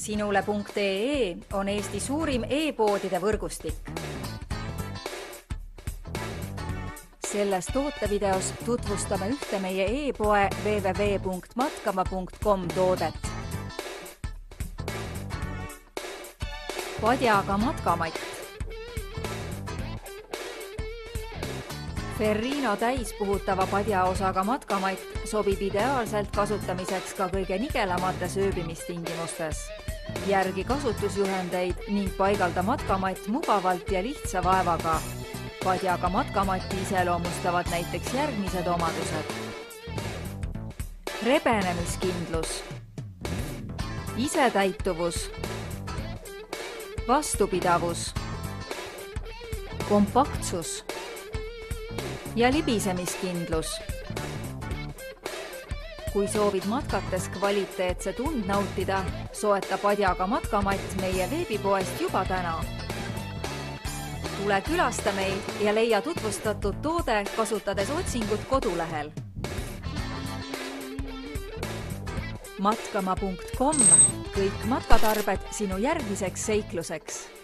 Sinule.ee on Eesti suurim e-poodide võrgustik. Selles tootevideos tutvustame ühte meie e-poe www.matkama.com toodet. Padjaga matkamatt. Ferrino täispuhutava padjaosaga matkamatt sobib ideaalselt kasutamiseks ka kõige nigelamates ööbimistingimustes. Järgi kasutusjuhendeid ning paigalda matkamatt mugavalt ja lihtsa vaevaga. Padjaga matkamatti iseloomustavad näiteks järgmised omadused. Rebenemiskindlus, isetäituvus, vastupidavus, kompaktsus ja libisemiskindlus. Kui soovid matkates kvaliteetse tund nautida, soeta padjaga matkamatt meie veebipoest juba täna. Tule külasta meid ja leia tutvustatud toode kasutades otsingut kodulehel. Matkama.com, kõik matkatarbed sinu järgmiseks seikluseks.